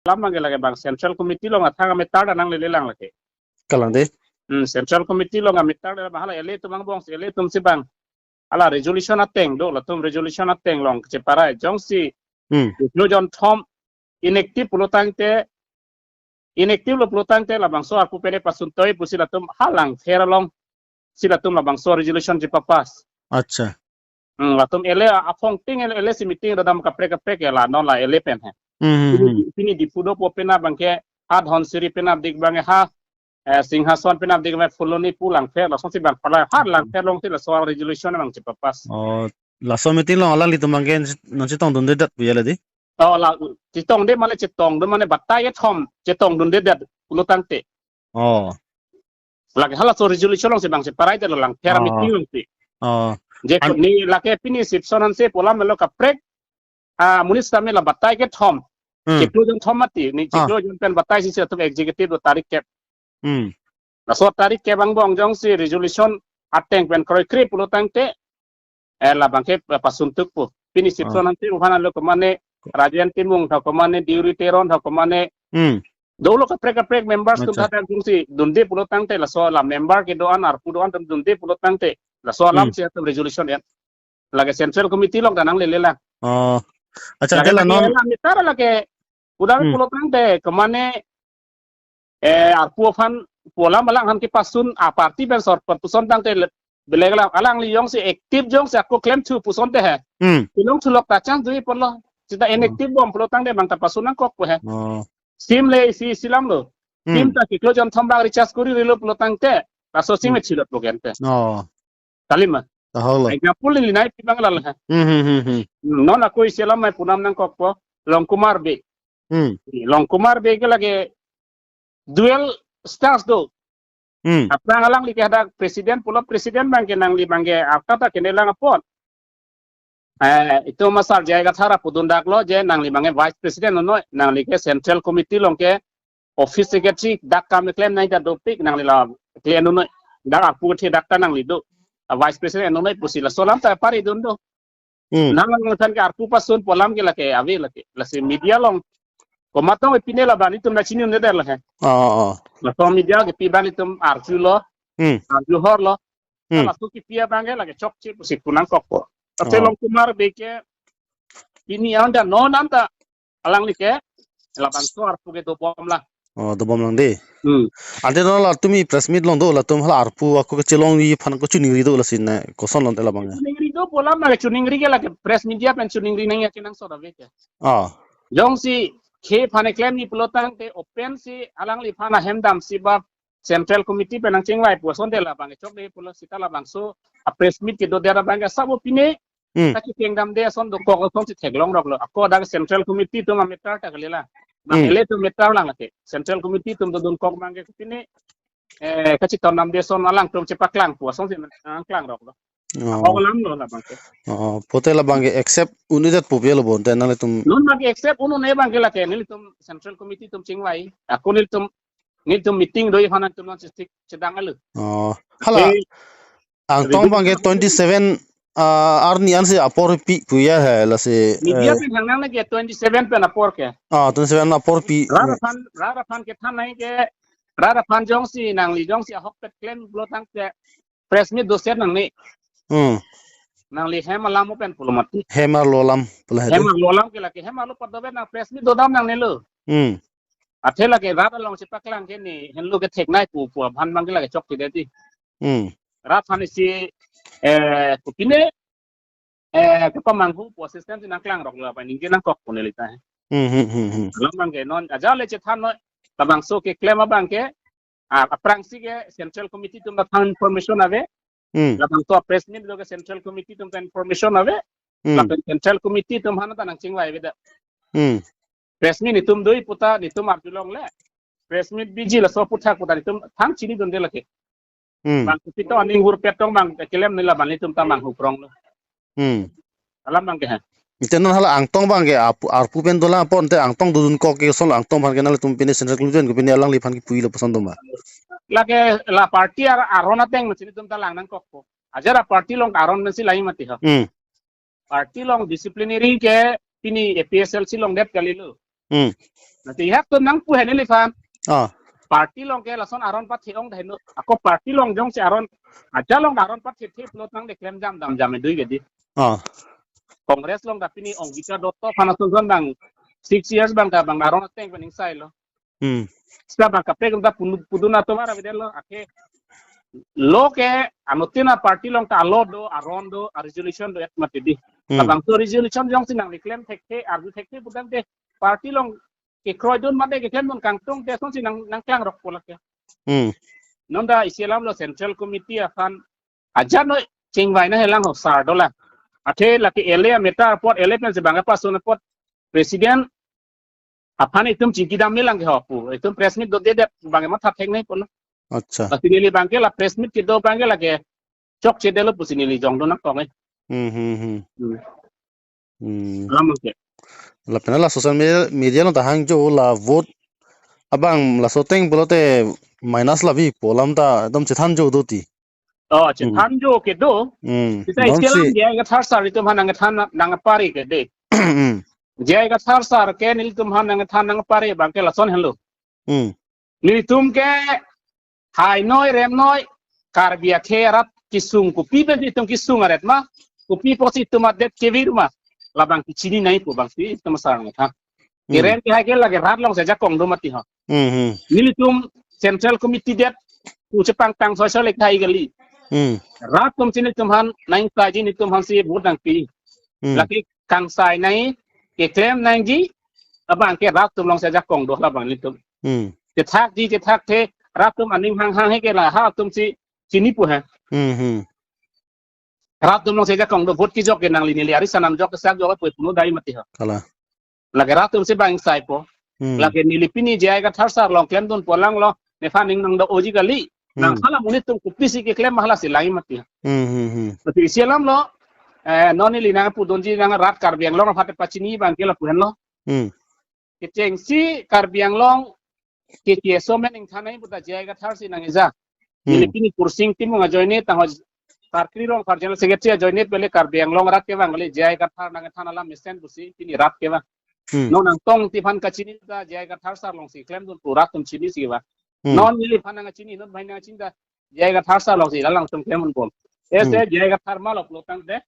lama lagi bang Central Committee lo nggak tangga metar dan nang lelang lagi. Kalang deh. Central Committee lo nggak metar dan mahala ele itu bang bong ele itu si bang. Ala resolution ateng do, latum resolution ateng long kecepara jong si. Lo John Tom inactive lo pulutang te la bang so aku pede pasuntoi pusi latum halang hera long sila tum la bang so resolution jepapas. Acha. Latum ele afong ting ele si meeting radam kapre ya la non la ele pen he. Ini di pudo po pena bangke ad hon siri pena dik bange ha singhason pena dik me fuloni pulang fer la sonsi bang pala har lang fer long tila soal resolution bang cepapas. Oh, la so meeting lo alang litu mangken non si tong dunde dat bu yala di. Oh la citong de male citong de mane batai thom citong dunde dat pulutang te. Oh. Lagi hala so resolution long si bang separai te lang fer meeting long ti. Oh. Je ni lake pini sipsonan se pola melo kaprek munis tame la batai ke thom. Ciklu jong thomati ni ciklu jong pen batai si satu executive do tarik ke. Na so tarik ke bang bong jong si resolution ateng pen kroi kri pulutang te la bangke pasuntuk pu pini sipsonan se uhana lo kemane rajian timung tha kemane diuri teron tha kemane dolo kaprek members tu hata fungsi dunde pulutang te la so la member ke doan ar pudoan tum dunde pulutang te la so alam si satu resolution ya lagi central committee long danang lelela. Oh. Acha la non mitara lagi udah pulutang te kemane arpuafan pola malang han ki pasun parti ben sor puson tang te belegala alang li yong si active jong si aku claim tu puson te he pilong tulok tacang tu polo sita inactive bom pulutang te bang tapasunan kok he sim le si silam lo sim ta ki klojon thombang recharge kuri rilo pulutang te paso sim chilot logen te kalima taholo ai napul li nai pibang lal ha non aku isilam mai punam nang kok po Longkumar be Longkumar be ke lagi duel stars do apa ngalang li kada presiden pulo presiden bang kenang li bangge akata kenelang apot itu masal jaya gathara pudundak lo je nang li bangge vice president no nang li ke central committee long ke office secretary dak kam claim nai da dopik nang li la claim no dak aku the dak nang li do vice president no nai pusila solam ta pari dundo nang ngan ke arpu pasun polam ke lake ave lake la se media long komatong ipine la bani tum na chini ne der la he la to media ke pi bani tum arju lo arju hor lo la su ki pia bange la ke chok chi pusi kunang kok po ate Longkumar be ke ini anda no nanta alang li ke la bang so arpu ke do bom la oh do bom lang de ante no la tumi press meet long do la tum hala arpu aku ke chelong yi phan ko chuni ri do la sin na ko son long de la bang chuningri do polam la chuningri ke la ke press media pen chuningri nang ya kinang so da ve ke jong si ke phane claim ni pulotang te open si alang li phana hemdam si ba central committee penang chingwai puson de la bang chok de pulo sita la bang so a press meet ke do dera bang sa bo pine ta ki kingdom de son do ko ko si theglong rok lo ko da central committee to ma metar ta glela bang ele to metar lang ate central committee tum do don kok bang ke pine ka chi ton nam de son alang tum cepak lang puson si ang klang rok lo ko lam lo la bang ke pote la bang accept unidat popelo bon te na le tum non ma accept uno ne bang ke la ke ni tum central committee tum chingwai aku ni tum meeting doi hana tum non stik sedang alu hala ang tong bang 27 ar nian se apor pi puya hai la se media pe hang nang ke 27 pe na por ke 27 apor pi rara fan ke than nai ke rara fan jong si nang li jong si hok pet claim blotang ke press meet do set nang ni nang li hema lamu pen pulumati hema lolam ke la ke hema lo padobe na press meet do dam nang ne lo athe la ke rara long si paklang ke ni hen lo ke thek nai pu bhan mang ke la ke chok ti de ti rat han si kupine ke pamanghu po system si naklang rok la pa ning ke nang kok punelita lam bang ke non aja le che than no tabang so ke claim bang ke aprang si ke central committee tum da than information ave la bang to press meet do ke central committee tum da information ave la central committee tum hana ta nang chingwai ve da press meet nitum doi puta nitum arjulong le press meet biji la so puta puta nitum thang chini don de la ke bang pito aning hur petong bang kelem nila bang nitum tamang huprong lo alam bang ke ha itenon hala angtong bang ke arpu pen dola pon te angtong dudun ko ke son angtong bang ke na le tum pine central committee ko pine alang li phan ki pui lo pason dom ba la ke la party arona teng machini tum ta lang nang kok po ajara party long aron nasi lai mati ha party long disciplinary ke pini APSLC long det kali lo nanti hak tu nang pu hen ni fan à party long ke lason aron pat thiong dai no ako party long jong si aron aja long aron pat thi plot nang de klem jam dam jam dui ge di à Kongres long tapi ni ong gita dotto panasun zon bang 6 years bang ta bang aron teng pening sai lo sta bang kape gum da puduna to mara videl lo ake lo ke anotina party long ta lo do aron do a resolution do et matidi bang to resolution jong sinang ni claim thekte argu thekte budang de party long ke kroy don made ke ken mon kang tong de son sinang nang klang rok polak ke nonda isilam lo central committee akan aja no chingwai na helang ho sar dola ate laki ele meta pot ele pen sebanga pasun pot presiden apan itum cingkidam milang ke hopu itum press meet do de banga mat thek nei pon अच्छा asinili bangke la press meet ke do bangke la ke chok che delo pusinili jong do nak tong ai lam ke la pena la social media no tahang jo la vote abang la soteng bolote minus la vi polam ta dom chethan jo do ti oh chethan jo ke do kita iskelam dia ga thar sar itum hanang than nang pari ke de jai ga thar sar ke nil tum hanang than nang pari bangke la son hello nil tum ke hai noi rem noi karbia kherat kisung kupi ben itum kisung aret ma kupi posi tum adet kevir ma labang kichini nai pu bang si tum sarang tha keren ke hai ke lage rat long se jakong do mati ha nil tum central committee det ku chepang tang social ek thai gali rat tum sini tum han naing sai ji ni tum han si vote nang pi laki kang sai nai ke claim nang ji abang ke rat tum long se jakong do labang ni tum ke thak ji ke thak the rat tum aning hang hang he ke la ha tum si sini pu ha rat tum long se jakong do vote ki jok ke nang lini ari sanam jok ke sak jok pu punu dai mati ha kala lagi rat tum si bang sai po lagi nilipini jai ga thar sar long claim don polang lo ne faning nang do oji gali nang khala munit tum kupi si ke claim mahala si lai mati ha tapi sialam lo noni li nang pu donji nang rat kar biang long phat pachini bang ke la pu hen lo ke cheng si kar biang long ke so men ing thanai buta jai ga thar si nang iza nilipini kursing tim nga joine ta ho sarkri long par general secretary joine pele kar biang long rat ke bang gali jai ga thar nang thanala misen busi pini rat ke bang non nang tong ti phan ka chini da jai ga thar sar long si claim don pura tum chini si ba non nili phan nga chini non bhai nga chin da jai ga thar sar long si lang tum claim bon ese jai ga thar mal lo tang de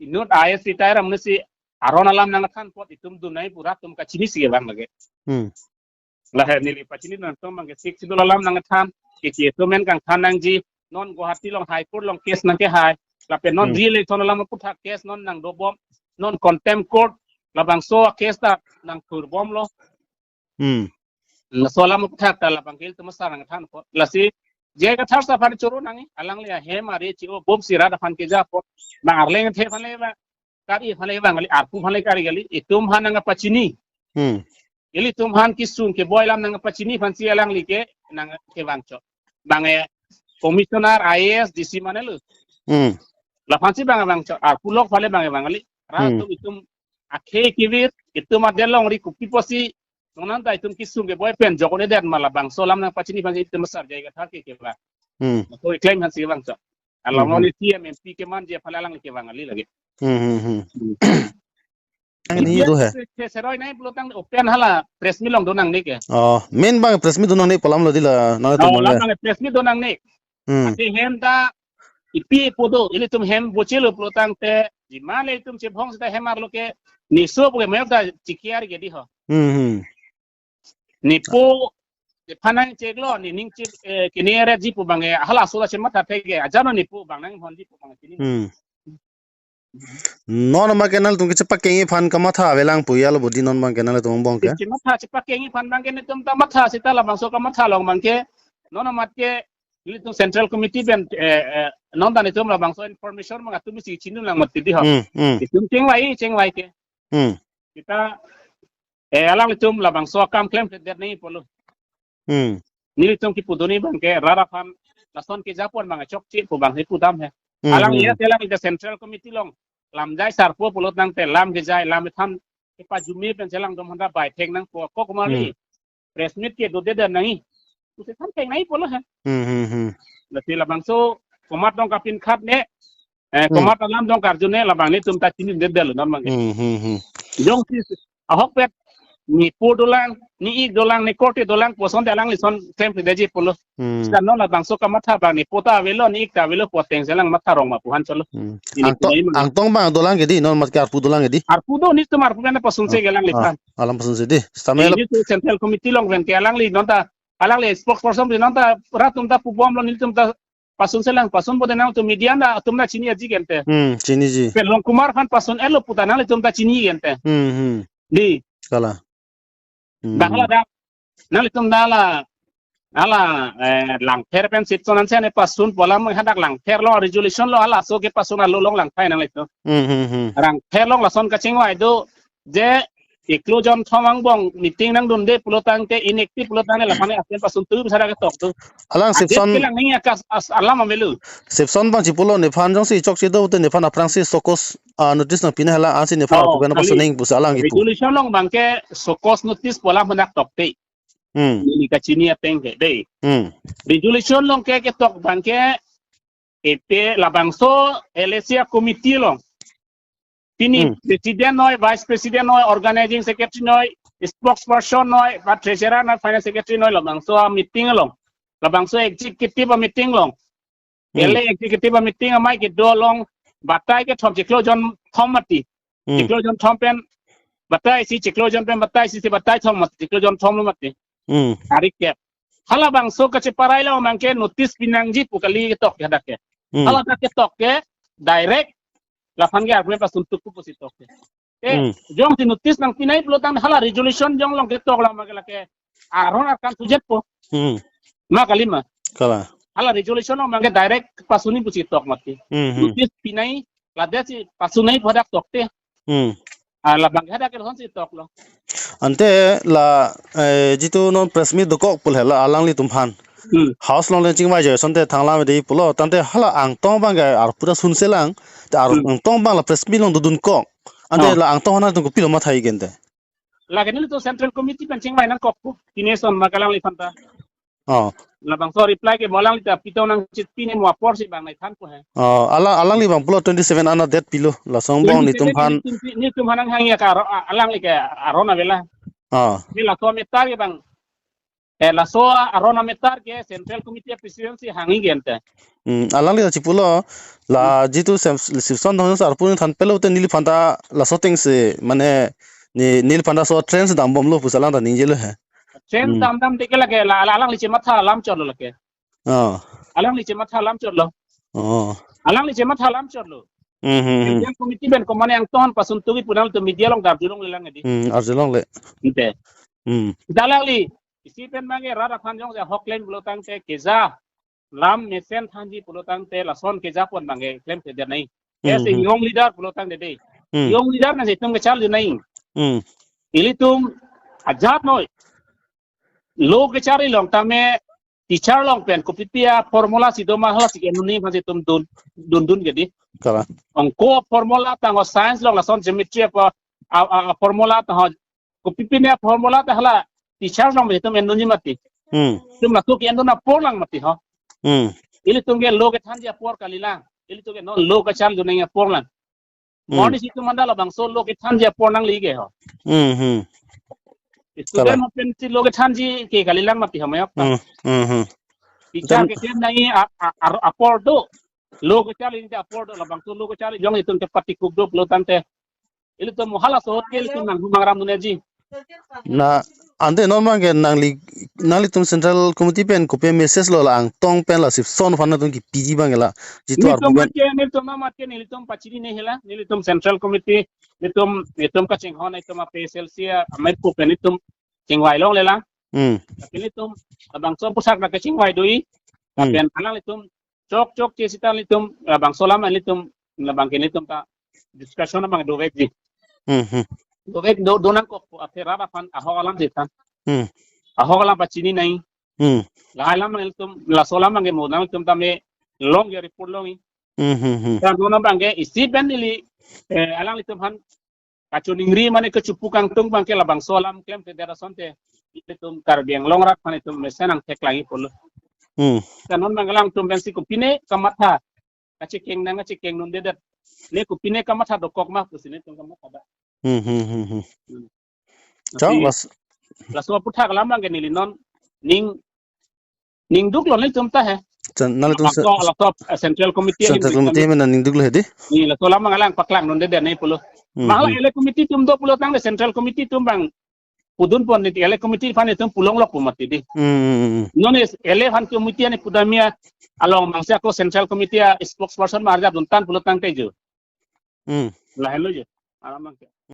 inut is retire amne si aron alam nang than pot itum du nai pura tum ka chini si bang lage la he nili pa chini nan tong mang ke sik sidul alam nang than ke to men kang than nang ji non guwahati long high court long case nang ke hai la pe non real ton alam putha case non nang do bom non contempt court labang so case ta nang tur bom lo la so lam putha ta labang kel tum sarang than ko la si je ga thar sa phar churu nang alang le he mari chi o bom sira da phan ke ja po na arleng the phan le ba kari phan le ba ngali arpu phan le kari gali itum han nang pachini ili tum han kisung ke boy lam nang pachini phan si alang li ke nang ke wang cho bange commissioner is dc manelu la phan si bang cho arpu lok phale bang bangali ra tum itum akhe kivir itum adelong ri kupi posi nonan ta itum kisung ke boy pen jokone den mala bang solam nang pachini phan itum sar jaiga thak ke ba so claim han si bang cho along oni tmp ke man je phale alang ke bangali lagi ini do hai seroi nai pelotang open hala press meet long donang ni ke main bang press meet donang ni polam lo dila na to mole press meet donang ni ate hem ta ipi podo ili tum hem bochelo pelotang te jimale tum che bhong sa hemar lo ke ni so ke me ta chikiar ge di ho ni po phanang cheklo ni ning chi kinere ji pu bange hala so da che matha thege ajano ni pu bangnang hon ji pu bang chini non ma kenal tum ke chepak ke fan kama tha avelang puyal bodi non bang kenal tum bong ke matha chepak ke fan bang ke ni tum ta matha sita la bang so ka matha long bang ke non mat ke ili tum central committee ben non da ni tum la bang so information ma tum si chinu lang mat di ha tum cheng wai ke kita alang tum la bang so kam claim te nei polo ni tum ki pudoni bang ke rara fan la son ke japon bang chok chi pu bang he pudam he alang ya telang ida central committee long lam jai sar po pulot nang te lam ke jai lam tham ke pa jumi pen selang dom handa bai theng nang po ko kumali press meet ke do de da nai tu se tham theng nai polo ha la te la bang so komat dong kapin khat ne komat lam dong kar june la bang ni tum ta chini de del non mang jong si ahok pet ni pu dolang ni ik dolang ni korte dolang poson dalang lison claim pridaji polo dan non la bangso kamatha bang ni pota velo ni ik ta velo poteng selang matha rong ma puhan cholo ang tong bang dolang gedi non mat kar pu dolang gedi arpudo ni tumar pugana pasun se gelang lipan alam pasun se di stamela ni tu central committee long ven ke alang li nonta alang li spokesperson di nonta ratum ta pu bom lo ni tum ta pasun selang pasun boda nang tu media na tum na chini aji gente chini ji pelong kumar khan pasun elo putana li tum ta chini gente di kala bahla da nang li tum dala ala lang ter pen sit sonan sene pasun polam hadak lang ter lo resolution lo ala so ke pasun alo long lang phai nang li to rang ter long la son ka chingwai do je inclusion thomang bong meeting nang dun de pulotang te inactive pulotang la phane asen pasun tu bisara ka tok tu alang sipson lang ni akas alam amelu sipson bang chipulo ne phan jong si chok si do te ne phan francis sokos notice na pinhala ansi ne phan pugana pasun ning bus alang gitu resolution long bangke sokos notice polam hadak tok te ni ka chini ateng ke de resolution long ke tok bangke epe la bangso elesia committee long Tini presiden noy, vice presiden noy, organizing secretary noy, spokesperson noy, treasurer noy, finance secretary noy labang so meeting long. Labang so executive meeting long. Ele executive meeting amai ke do long batai ke thom chiklo jon thomati. Chiklo jon thompen batai si chiklo jon pen batai si batai thomat chiklo jon thom mati. Tarik ke. Hala bang so ke parai lo mangke notice pinangji pukali tok hadak ke. Hala ke tok ke direct la fange arme pasun tuku positok jong ti notice nang pinai pelotang hala resolution jong long ketok la magala ke aron akan sujet po ma kalima kala hala resolution long mangke direct pasuni positok mati notice pinai la desi pasunai phadak tokte ala bang hada ke hon si tok lo ante la jitu non press meet dokok pul hela alang li tumhan house long le chingwai je sonte thangla me dei pulo tante hala ang tong bang ga ar pura sun selang ar ang tong bang la press meet long dudun kok ante la ang tong na tung pilo ma thai gente la ke ni to central committee pen chingwai nang kok tineson magalang li fanta la bang so reply ke molang li ta pito nang chitpi ni mo por si bang nai than ko he alang li bang pulo 27 ana that pilo la song bong ni tumhan ni tumhan hang ya ka alang li ke arona vela ni la so metar ke bang la so arona metar ke central committee presidency hangi gente alang li chipulo la jitu sipson dong sar pun than pelo te nili phanta la soteng se mane ni nil phanta so trends dam bom lo pusalang da ninjelo he trend dam te ke la ke la alang li che matha lam cholo la ke alang li che matha lam cholo alang li che matha lam cholo central committee ben ko mane ang ton pasun tugi punal to media long dar julong le lang edi arjulong le inte dalang li isi pen mange rara khan jong se hoklen bulotang te keza lam mesen thanji pulotang te la son ke japon mange claim te der nai ऐसे young leader pulotang de young leader na setung ke chal nai ili tum ajat noi log ke chari long tame teacher long pen ko pipia formula si do ma hala si enuni ma tum dun gedi kala angko formula tang science long la son geometry apa formula ta ko pipia formula ta hala teacher long tum enuni mati tum na to ke enuna porlang mati ha ili tunge loge thanja por kalilang ili tunge non loge chal dunenga porlang moni situ mandala bang so loge thanja pornang lige ho student open si loge thanji ke kalilang mati hamayap teacher ke kem nai apor do loge chal ini apor do labang so loge chal jong itu ke patikuk do pelotante ili to mohala so ke ili nang mangram duneji na ande normal ke nangli tum central committee pen ko pe message lo lang tong pen la sip son fana tum ki pg bangela jitu argument ni tum pachiri ne hela ni tum central committee ni tum ka ching hon tum pe selsia amai ko pen tum chingwai long lela ni tum abang so pusak na ka chingwai doi pen alang ni tum chok ke sitan ni tum abang solam ni tum labang ke ni tum ta discussion amang do vek ji Dovek do nang ko atera fan ahogalam detan ahogalam pachini nai la alam tum la solam mangi modam tum tame long ya report longi dan do nang bange isi benili alang tum han kachuningri mane kecupukang tung bangke la bang solam klem federa sonte tum karbiang long rak fan tum mesenang tek lagi polo dan non mangalang tum bensi kupine kamatha kachekeng nanga chekeng nun dedat le kupine kamatha dokok mah kusine tum kamatha cháu là số phút thác lắm cái này non ning đúc luôn lấy chúng ta hè chân nãy tôi là top central committee mình là ning đúcเลยดิ ni là số lắm ngalang paklang non de này puluh malah ele committee tum do puluh tang de central committee tum bang pudun pon ni ele committee fan tum pulong lok pumat di non es ele fan committee ni pudamia along mangsa ko central committee spokesperson marja duntan puluh tang tejo lah hello je alamang